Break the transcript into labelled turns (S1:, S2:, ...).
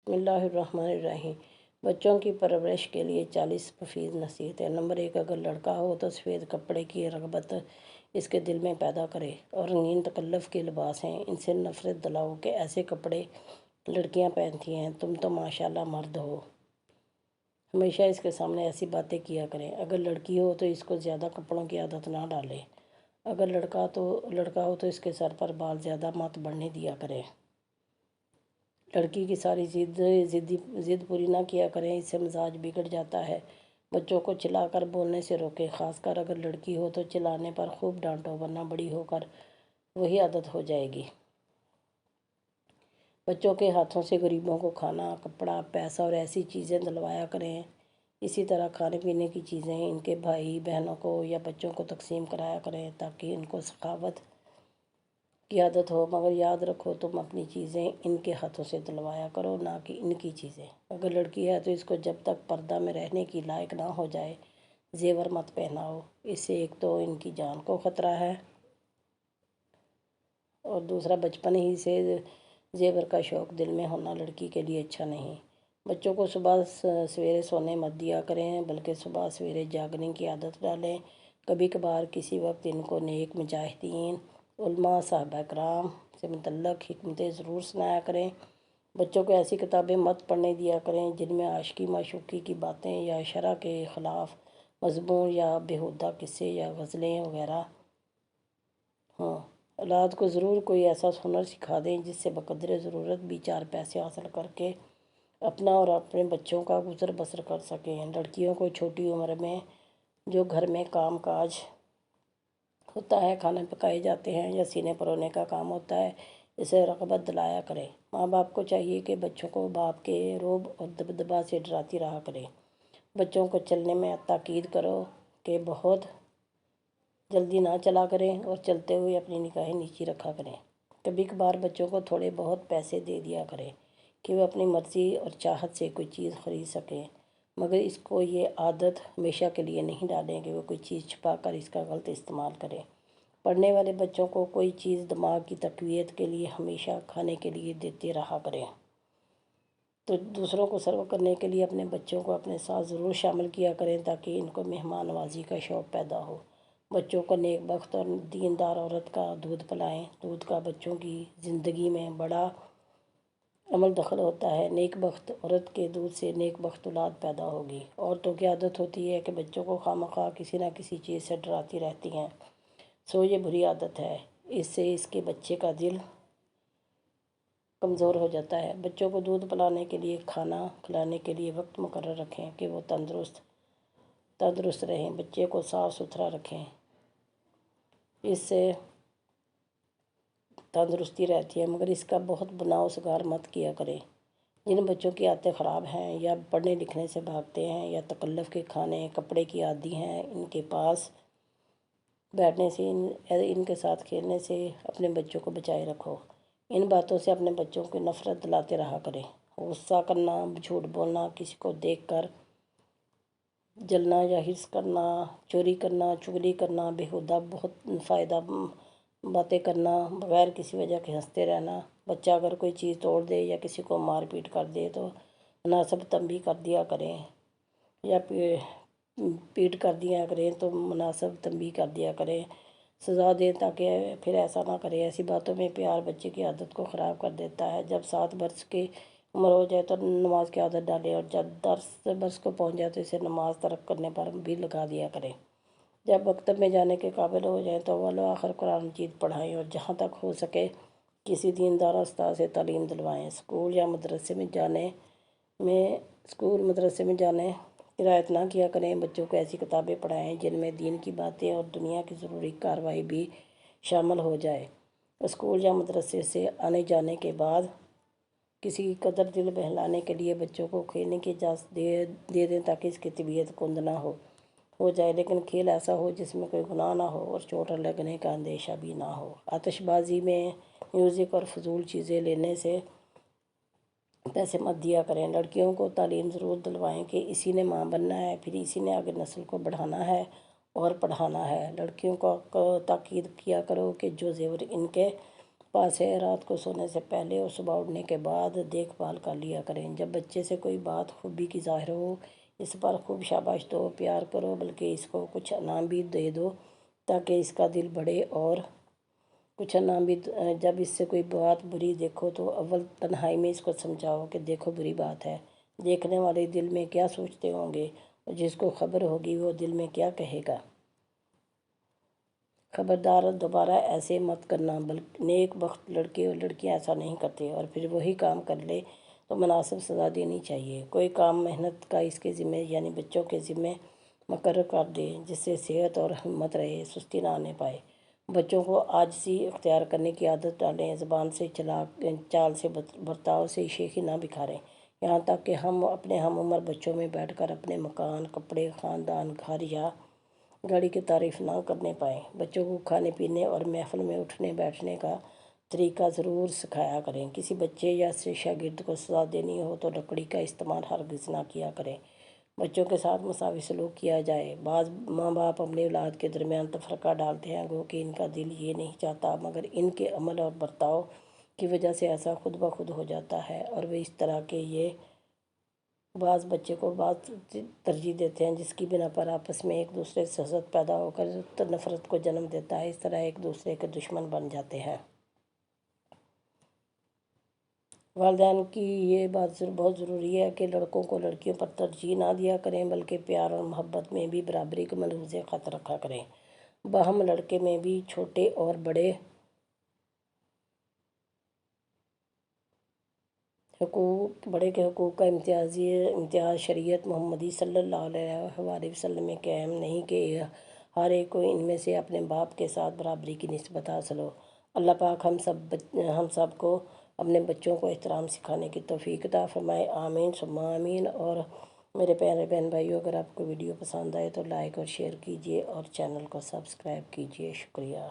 S1: بسم اللہ الرحمن الرحیم۔ بچوں کی پرورش کے لیے 40 مفید نصیحتیں۔ نمبر 1، اگر لڑکا ہو تو سفید کپڑے کی رغبت اس کے دل میں پیدا کرے اور رنگین تکلف کے لباس ہیں ان سے نفرت دلاؤ کہ ایسے کپڑے لڑکیاں پہنتی ہیں، تم تو ماشاءاللہ مرد ہو۔ ہمیشہ اس کے سامنے ایسی باتیں کیا کریں۔ اگر لڑکی ہو تو اس کو زیادہ کپڑوں کی عادت نہ ڈالے۔ اگر لڑکا ہو تو اس کے سر پر بال زیادہ مت بڑھنے دیا کریں۔ لڑکی کی ساری ضد پوری نہ کیا کریں، اس سے مزاج بگڑ جاتا ہے۔ بچوں کو چلا کر بولنے سے روکیں، خاص کر اگر لڑکی ہو تو چلانے پر خوب ڈانٹو ورنہ بڑی ہو کر وہی عادت ہو جائے گی۔ بچوں کے ہاتھوں سے غریبوں کو کھانا، کپڑا، پیسہ اور ایسی چیزیں دلوایا کریں۔ اسی طرح کھانے پینے کی چیزیں ان کے بھائی بہنوں کو یا بچوں کو تقسیم کرایا کریں تاکہ ان کو سخاوت کی عادت ہو، مگر یاد رکھو تم اپنی چیزیں ان کے ہاتھوں سے دلوایا کرو نہ کہ ان کی چیزیں۔ اگر لڑکی ہے تو اس کو جب تک پردہ میں رہنے کی لائق نہ ہو جائے زیور مت پہناؤ، اس سے ایک تو ان کی جان کو خطرہ ہے اور دوسرا بچپن ہی سے زیور کا شوق دل میں ہونا لڑکی کے لیے اچھا نہیں۔ بچوں کو صبح سویرے سونے مت دیا کریں بلکہ صبح سویرے جاگنے کی عادت ڈالیں۔ کبھی کبھار کسی وقت ان کو نیک مجاہدین، علماء، صحابہ کرام سے متعلق حکمتیں ضرور سنایا کریں۔ بچوں کو ایسی کتابیں مت پڑھنے دیا کریں جن میں عاشقی معشوقی کی باتیں یا شرع کے خلاف مضمون یا بیہودہ قصے یا غزلیں وغیرہ ہوں۔ اولاد کو ضرور کوئی ایسا ہنر سکھا دیں جس سے بقدر ضرورت بھی 4 پیسے حاصل کر کے اپنا اور اپنے بچوں کا گزر بسر کر سکیں۔ لڑکیوں کو چھوٹی عمر میں جو گھر میں کام کاج ہوتا ہے، کھانے پکائے جاتے ہیں یا سینے پرونے کا کام ہوتا ہے، اسے رغبت دلایا کریں۔ ماں باپ کو چاہیے کہ بچوں کو باپ کے رعب اور دبدبہ سے ڈراتی رہا کریں۔ بچوں کو چلنے میں تاکید کرو کہ بہت جلدی نہ چلا کریں اور چلتے ہوئے اپنی نگاہیں نیچی رکھا کریں۔ کبھی کبھار بچوں کو تھوڑے بہت پیسے دے دیا کریں کہ وہ اپنی مرضی اور چاہت سے کوئی چیز خرید سکیں، مگر اس کو یہ عادت ہمیشہ کے لیے نہیں ڈالیں کہ وہ کوئی چیز چھپا کر اس کا غلط استعمال کریں۔ پڑھنے والے بچوں کو کوئی چیز دماغ کی تقویت کے لیے ہمیشہ کھانے کے لیے دیتے رہا کریں۔ تو دوسروں کو سرو کرنے کے لیے اپنے بچوں کو اپنے ساتھ ضرور شامل کیا کریں تاکہ ان کو مہمان نوازی کا شوق پیدا ہو۔ بچوں کو نیک بخت اور دیندار عورت کا دودھ پلائیں۔ دودھ کا بچوں کی زندگی میں بڑا عمل دخل ہوتا ہے۔ نیک بخت عورت کے دودھ سے نیک بخت اولاد پیدا ہوگی۔ عورتوں کی عادت ہوتی ہے کہ بچوں کو خواہ کسی نہ کسی چیز سے ڈراتی رہتی ہیں، سو یہ بری عادت ہے، اس سے اس کے بچے کا دل کمزور ہو جاتا ہے۔ بچوں کو دودھ پلانے کے لیے، کھانا کھلانے کے لیے وقت مقرر رکھیں کہ وہ تندرست رہیں۔ بچے کو صاف ستھرا رکھیں، اس سے تندرستی رہتی ہے، مگر اس کا بہت بناؤ سگار مت کیا کریں۔ جن بچوں کی عادتیں خراب ہیں یا پڑھنے لکھنے سے بھاگتے ہیں یا تکلف کے کھانے کپڑے کی عادی ہیں، ان کے پاس بیٹھنے سے، ان کے ساتھ کھیلنے سے اپنے بچوں کو بچائے رکھو۔ ان باتوں سے اپنے بچوں کو نفرت دلاتے رہا کریں۔ غصہ کرنا، جھوٹ بولنا، کسی کو دیکھ کر جلنا یا حرص کرنا، چوری کرنا، چغلی کرنا، بیہودہ بہت فائدہ باتیں کرنا، بغیر کسی وجہ کے ہنستے رہنا۔ بچہ اگر کوئی چیز توڑ دے یا کسی کو مار پیٹ کر دے تو مناسب تنبیہ کر دیا کریں، یا پیٹ کر دیا کریں تو مناسب تنبیہ کر دیا کریں، سزا دیں تاکہ پھر ایسا نہ کرے۔ ایسی باتوں میں پیار بچے کی عادت کو خراب کر دیتا ہے۔ جب 7 برس کی عمر ہو جائے تو نماز کی عادت ڈالیں اور جب 10 برس کو پہنچ جائے تو اسے نماز ترک کرنے پر بھی لگا دیا کریں۔ جب مکتب میں جانے کے قابل ہو جائیں تو اول و آخر قرآن مجید پڑھائیں اور جہاں تک ہو سکے کسی دیندار استاد سے تعلیم دلوائیں۔ اسکول مدرسے میں جانے کی رعایت نہ کیا کریں۔ بچوں کو ایسی کتابیں پڑھائیں جن میں دین کی باتیں اور دنیا کی ضروری کارروائی بھی شامل ہو جائے۔ اسکول یا مدرسے سے آنے جانے کے بعد کسی قدر دل بہلانے کے لیے بچوں کو کھیلنے کی اجازت دے دیں تاکہ اس کی طبیعت کند نہ ہو جائے، لیکن کھیل ایسا ہو جس میں کوئی گناہ نہ ہو اور چوٹ لگنے کا اندیشہ بھی نہ ہو۔ آتش بازی میں، میوزک اور فضول چیزیں لینے سے پیسے مت دیا کریں۔ لڑکیوں کو تعلیم ضرور دلوائیں کہ اسی نے ماں بننا ہے، پھر اسی نے آگے نسل کو بڑھانا ہے اور پڑھانا ہے۔ لڑکیوں کو تاکید کیا کرو کہ جو زیور ان کے پاس ہے، رات کو سونے سے پہلے اور صبح اٹھنے کے بعد دیکھ بھال کر لیا کریں۔ جب بچے سے کوئی بات خوبی کی ظاہر ہو، اس پر خوب شاباش دو، پیار کرو، بلکہ اس کو کچھ انعام بھی دے دو تاکہ اس کا دل بڑھے۔ اور کچھ انعام بھی جب اس سے کوئی بات بری دیکھو تو اول تنہائی میں اس کو سمجھاؤ کہ دیکھو بری بات ہے، دیکھنے والے دل میں کیا سوچتے ہوں گے، اور جس کو خبر ہوگی وہ دل میں کیا کہے گا۔ خبردار، دوبارہ ایسے مت کرنا۔ بلکہ نیک بخت لڑکے اور لڑکیاں ایسا نہیں کرتے، اور پھر وہی کام کر لے تو مناسب سزا دینی چاہیے۔ کوئی کام محنت کا اس کے ذمے یعنی بچوں کے ذمے مقرر کر دے، جس سے صحت اور ہمت رہے، سستی نہ آنے پائے۔ بچوں کو عاجزی اختیار کرنے کی عادت ڈالیں، زبان سے، چال سے، برتاؤ سے شیخی نہ بکھاریں، یہاں تک کہ ہم اپنے ہم عمر بچوں میں بیٹھ کر اپنے مکان، کپڑے، خاندان، گھر یا گاڑی کی تعریف نہ کرنے پائیں۔ بچوں کو کھانے پینے اور محفل میں اٹھنے بیٹھنے کا طریقہ ضرور سکھایا کریں۔ کسی بچے یا شاگرد کو سزا دینی ہو تو لکڑی کا استعمال ہرگز نہ کیا کریں۔ بچوں کے ساتھ مساوی سلوک کیا جائے۔ بعض ماں باپ اپنی اولاد کے درمیان تفرقہ ڈالتے ہیں، گو کہ ان کا دل یہ نہیں چاہتا، مگر ان کے عمل اور برتاؤ کی وجہ سے ایسا خود بخود ہو جاتا ہے، اور وہ اس طرح کہ یہ بعض بچے کو بعض ترجیح دیتے ہیں، جس کی بنا پر آپس میں ایک دوسرے سے حسد پیدا ہو کر نفرت کو جنم دیتا ہے۔ اس طرح ایک دوسرے کے دشمن بن جاتے ہیں۔ والدین کی یہ بات بہت ضروری ہے کہ لڑکوں کو لڑکیوں پر ترجیح نہ دیا کریں، بلکہ پیار اور محبت میں بھی برابری کے ملحوظ خط رکھا کریں۔ باہم لڑکے میں بھی چھوٹے اور بڑے کے حقوق کا امتیاز شریعت محمدی صلی اللہ علیہ وآلہ وسلم میں قائم نہیں کہ ہر ایک کو ان میں سے اپنے باپ کے ساتھ برابری کی نسبت حاصل ہو۔ اللہ پاک ہم سب کو اپنے بچوں کو احترام سکھانے کی توفیق عطا فرمائے، آمین ثم آمین۔ اور میرے پیارے بہن بھائیو، اگر آپ کو ویڈیو پسند آئے تو لائک اور شیئر کیجیے اور چینل کو سبسکرائب کیجیے۔ شکریہ۔